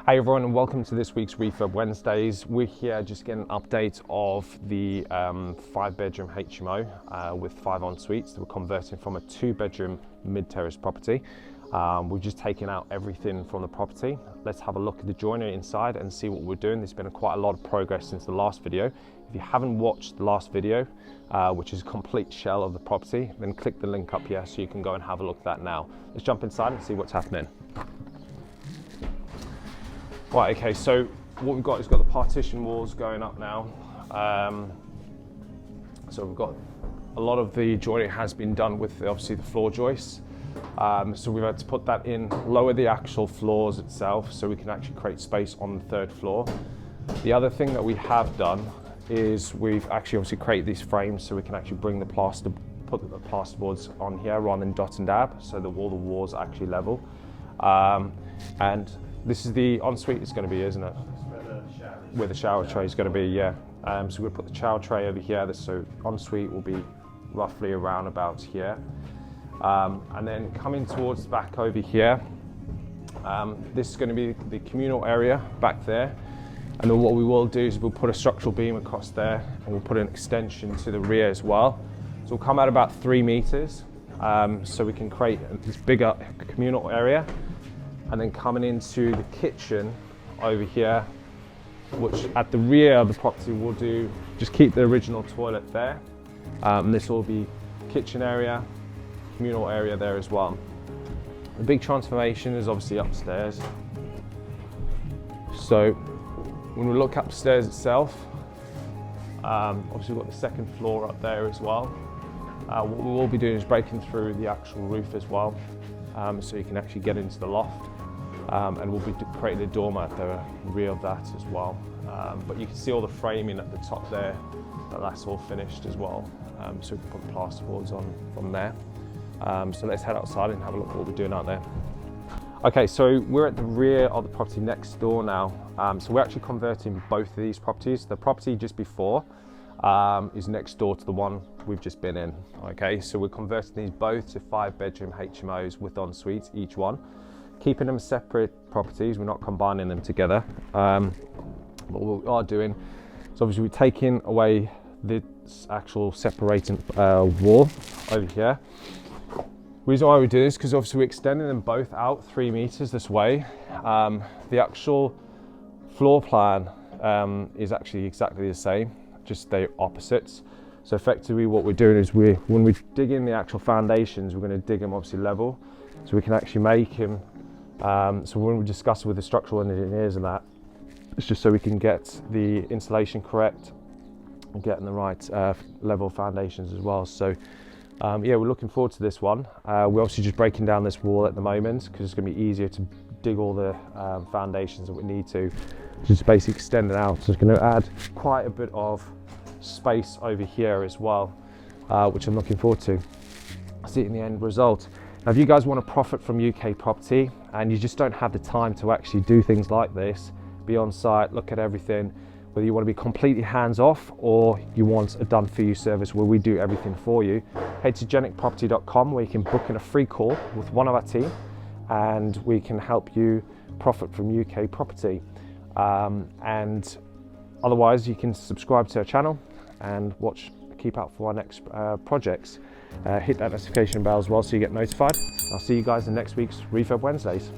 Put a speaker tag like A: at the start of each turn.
A: Hey everyone, and welcome to this week's Refurb Wednesdays. We're here just getting an update of the 5-bedroom HMO with 5 en-suites that we're converting from a 2-bedroom mid-terrace property. We've just taken out everything from the property. Let's have a look at the joinery inside and see what we're doing. There's been quite a lot of progress since the last video. If you haven't watched the last video, which is a complete shell of the property, then click the link up here so you can go and have a look at that now. Let's jump inside and see what's happening. Right, okay, so what we've got is the partition walls going up now. So we've got a lot of the joinery has been done with obviously the floor joists. So we've had to put that in, lower the actual floors itself so we can actually create space on the 3rd floor. The other thing that we have done is we've actually obviously created these frames so we can actually bring the put the plasterboards on here rather than dot and dab, so that all the walls are actually level. And this is the ensuite it's going to be, isn't it? Where the shower tray is going to be, yeah. So we'll put the shower tray over here, so ensuite will be roughly around about here. And then coming towards the back over here, this is going to be the communal area back there. And then what we will do is we'll put a structural beam across there and we'll put an extension to the rear as well. So we'll come out about 3 meters, so we can create this bigger communal area. And then coming into the kitchen over here, which at the rear of the property we'll do, just keep the original toilet there. This will be kitchen area, communal area there as well. The big transformation is obviously upstairs. So when we look upstairs itself, obviously we've got the 2nd floor up there as well. What we will be doing is breaking through the actual roof as well, so you can actually get into the loft. And we'll be creating a dormer at the rear of that as well. But you can see all the framing at the top there, that's all finished as well. So we can put the plasterboards on from there. So let's head outside and have a look at what we're doing out there. Okay, so we're at the rear of the property next door now. So we're actually converting both of these properties. The property just before is next door to the one we've just been in. Okay, so we're converting these both to 5-bedroom HMOs with en-suites, each one. Keeping them separate properties, we're not combining them together. But what we are doing is obviously we're taking away this actual separating wall over here. The reason why we do this is because obviously we're extending them both out 3 meters this way. The actual floor plan is actually exactly the same, just they're opposites. So effectively what we're doing is when we dig in the actual foundations, we're going to dig them obviously level, so we can actually make them. So when we discuss with the structural engineers and that, it's just so we can get the insulation correct and getting the right level foundations as well. So yeah, we're looking forward to this one. We're obviously just breaking down this wall at the moment because it's going to be easier to dig all the foundations that we need to just basically extend it out. So it's going to add quite a bit of space over here as well, which I'm looking forward to seeing the end result. Now, if you guys want to profit from UK property and you just don't have the time to actually do things like this, be on site, look at everything, whether you want to be completely hands-off or you want a done-for-you service where we do everything for you, head to jenicproperty.com where you can book in a free call with one of our team and we can help you profit from UK property. And otherwise, you can subscribe to our channel and keep out for our next projects. Hit that notification bell as well so you get notified. I'll see you guys in next week's Refurb Wednesdays.